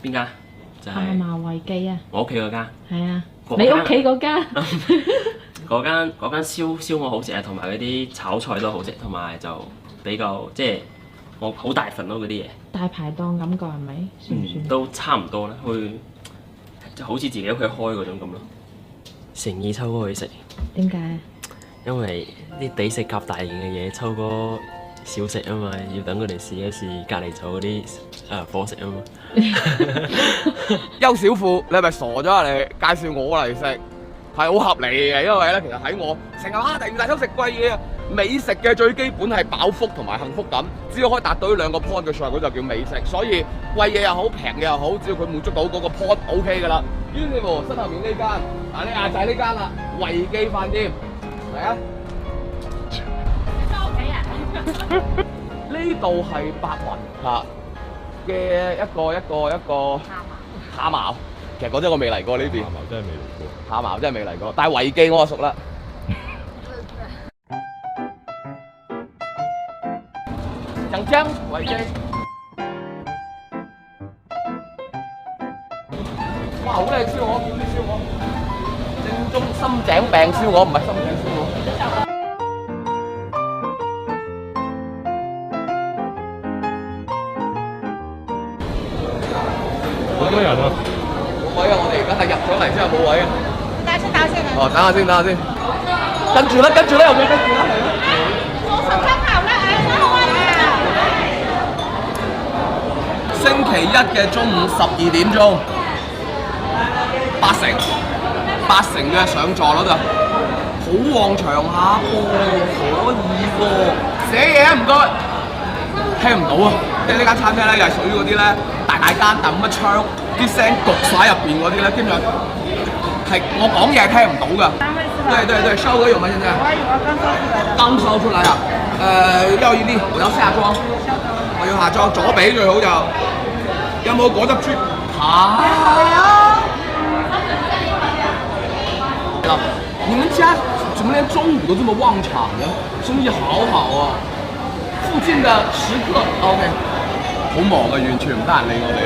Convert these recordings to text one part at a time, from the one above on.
邊間？就係亞麻維記啊，我屋企嗰間。係啊，嗰間你屋企嗰間嗰間燒鵝好食啊，同埋嗰啲炒菜都好食，同埋就比較即係我好大份咯嗰啲嘢。大排檔感覺係咪？算唔算？都差唔多啦，就好似自己屋企開嗰種咁咯。誠意秋哥去食，點解啊？因為啲抵食夾大型嘅嘢，秋哥少食啊嘛，要等佢哋試一試隔離組嗰啲伙食啊嘛。邱小富，你係咪傻咗啊？你介紹我嚟食係好合理嘅，因為咧其實喺我成日第二大洲食貴嘢啊，美食嘅最基本係飽腹同埋幸福感，只要可以達到呢兩個 point 嘅上，嗰就叫美食。所以貴嘢又好，平嘅又好，只要佢滿足到嗰個 point OK 噶啦。於是乎，身後面呢間嗱，你亞仔呢間啦，維記飯店嚟啊！翻屋企啊！呢度係白雲嚇嘅一個下茅，其實嗰陣我未嚟過呢邊。下茅真係未嚟過。下茅真係未嚟過，但係維記我就熟啦。長江維記，哇！好靚燒鵝，見啲燒鵝，正宗深井病燒鵝，唔係深井燒鵝。好多人啊！冇位啊！我哋而家係入咗嚟之後冇位啊！大家先打先啊！哦，等下先，跟住啦，又要跟住啦，係啦。我十分後啦，3號啊！星期一嘅中午12點鐘，八成嘅上座率啊，好旺場下喎，可以喎。寫嘢啊，唔該。聽唔到啊！即係呢間餐廳咧，又係屬於嗰啲咧大間但冇乜窗，啲聲焗晒入邊嗰啲咧，基本上係我講嘢係聽唔到㗎。對，燒鵝有嗎？現在？剛燒出來啊！要一粒，我要下裝，我要下裝，左髀最好就。有冇果汁豬？你們家怎麼連中午都這麼旺場呢？生意好好啊！附近的食客 OK， 好忙啊，完全唔得閒理我哋。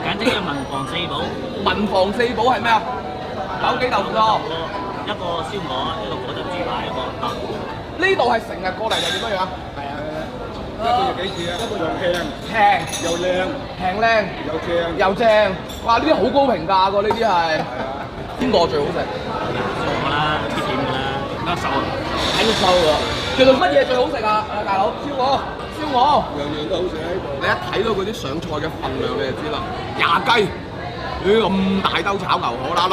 簡稱叫文房四寶。文房四寶係咩啊？枸杞豆腐多，一個燒鵝，一個果汁豬排，一個啊。呢度係成日過嚟定點樣樣？係啊，一個月幾次啊？一個又平又靚平靚又正。又正，哇！呢啲好高評價喎，呢啲係。邊個最好食？燒鵝啦，必點㗎啦，啱手啊！喺度收喎。叫做乜嘢最好食啊？大佬，燒鵝。樣樣都好食喺度。你一睇到嗰啲上菜嘅份量，你就知啦。廿雞，咁大兜炒牛河，嗱女，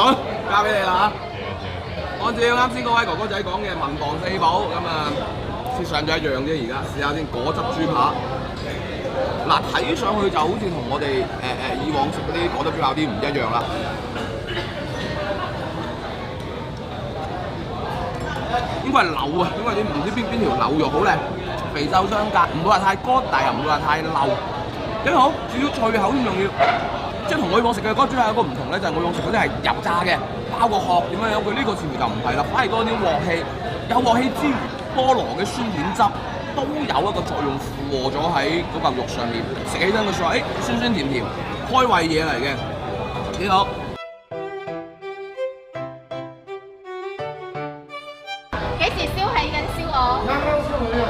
交俾你啦嚇。按照啱先嗰位哥哥仔講嘅文房四寶，咁啊先上咗一樣啫，而家試下先果汁豬扒。嗱，睇上去就好似同我哋以往食嗰啲果汁豬扒啲唔一樣啦。應該係柳啊，因為你唔知邊條柳肉好靚，肥瘦相間，唔會話太乾，但係又唔會話太漏，幾好，至少脆口添仲要。即係同我以往食嘅嗰個豬扒有一個唔同咧，就係我以往食嗰啲係油炸嘅，包個殼點樣樣，佢呢個似乎就唔係啦，反而多啲鑊氣，有鑊氣之餘，菠蘿嘅酸蜆汁都有一個作用附和咗喺嗰嚿肉上面，食起身嘅時候，酸酸甜甜，開胃嘢嚟嘅，幾好。幾時燒起嘅燒鵝？啱啱燒起啊！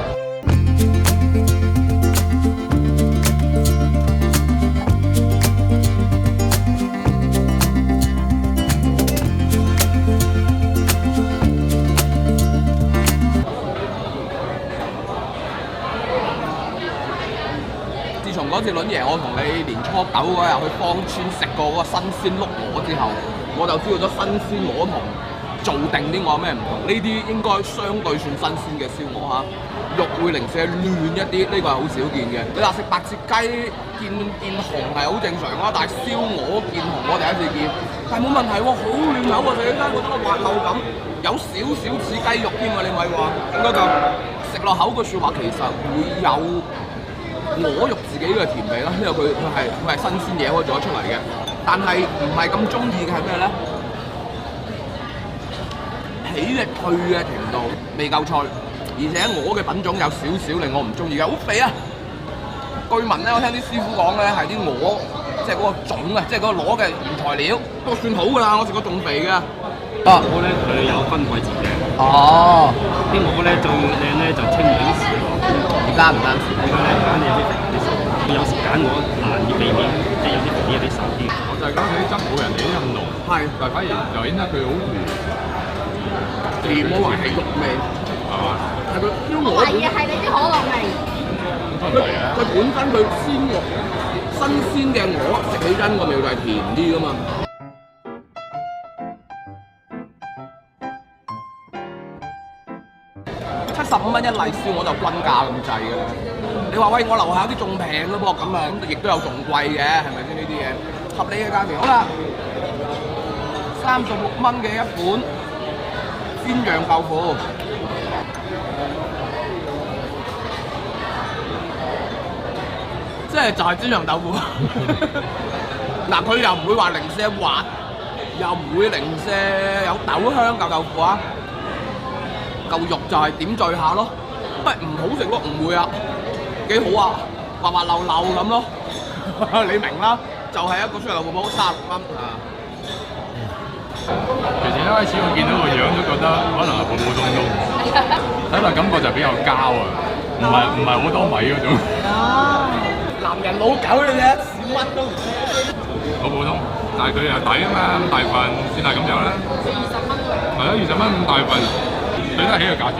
從嗰次倫爺我同你年初9嗰日去芳村食過嗰個新鮮碌鵝之後，我就知道咗新鮮鵝同做定啲鵝有咩唔同。呢啲應該相對算新鮮嘅燒鵝嚇，肉會零舍嫩一啲，呢個係好少見嘅。你話食白切雞見紅係好正常啊，但係燒鵝見紅我第一次見，但係冇問題喎，好嫩口喎，食起身嗰種滑溜感，有少少似雞肉添啊！你咪話，應該就食落口個説話其實會有鵝肉自己嘅甜味啦，因為佢係新鮮嘢可以做得出嚟嘅。但係唔係咁中意嘅係咩咧？起力退嘅程度未夠脆，而且鵝嘅品種有少少令我唔中意嘅，好肥啊！據聞咧，我聽啲師傅講咧，係啲鵝即係嗰個種啊，即係嗰個螺嘅原材料都算好㗎啦，我食過仲肥嘅。鵝咧佢有分季節嘅，哦，啲鵝咧最靚咧就清明時喎，而家唔單止，而家咧揀有啲肥啲瘦，有時揀鵝難以避免，即係有啲肥啲有啲瘦啲。我就係覺得佢啲汁冇人哋啲咁濃，係，但係反而就顯得佢好甜，甜我還係肉味，係嘛？係佢啲我鵝懷疑係你啲可樂味。都係啊！佢本身佢鮮肉新鮮嘅鵝食起身個味道係甜啲㗎嘛。75蚊一例燒我就均價咁滯㗎啦。你話喂，我樓下有啲仲平嘅噃，咁啊咁亦都有仲貴嘅，係咪先呢啲嘢？合理嘅價錢。好啦，36蚊嘅一款煎釀豆腐。即係就係煎釀豆腐。嗱，佢又唔會話零舍滑，又唔會零舍有豆香嚿豆腐啊。嚿肉就係點綴下咯，唔係唔好食咯，唔會啊，幾好啊，滑滑溜溜咁咯。你明啦，就係一個豬油豆腐煲36蚊啊。其實一開始我見到個樣都覺得可能係普普通通，睇落感覺就比較膠啊，唔係好多米嗰種。男人老狗嘅啫，屎乜都唔識。好普通，但係佢又抵啊嘛，咁大份算係咁樣啦。20蚊喎。係啊，20蚊咁大份，對得起個價錢。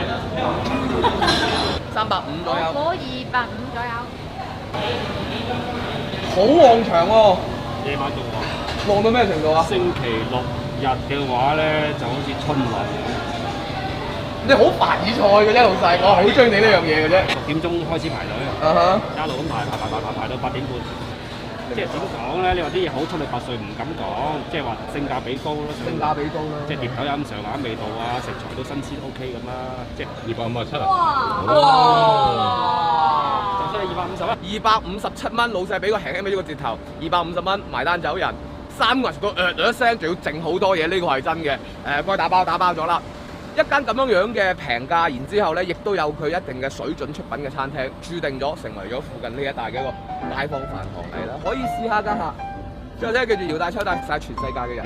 350左右。我250左右。好旺場喎，夜晚到喎，旺到咩程度啊？星期六日嘅話咧就好似春樂，你好凡爾賽嘅啫，老細，我好中意你呢樣嘢嘅啫。6點鐘開始排隊，啊哈。一路咁排到8點半。即係點講咧？你話啲嘢好出類拔萃唔敢講，即係話性價比高咯。性價比高啦。即係碟頭有咁上下味道啊，食材都新鮮 OK 咁啦。即係257啊！哇！就算係257蚊，老細俾個輕輕俾咗個折頭，250蚊埋單走人。3個人食到一聲，仲要剩好多嘢，呢個係真嘅。該打包咗啦。一間咁樣嘅平價，然之後咧，亦都有佢一定嘅水準出品嘅餐廳，註定咗成為咗附近呢一帶嘅一個街坊飯堂嚟啦，可以試下㗎嚇。最後咧，記住姚大秋帶晒全世界嘅人。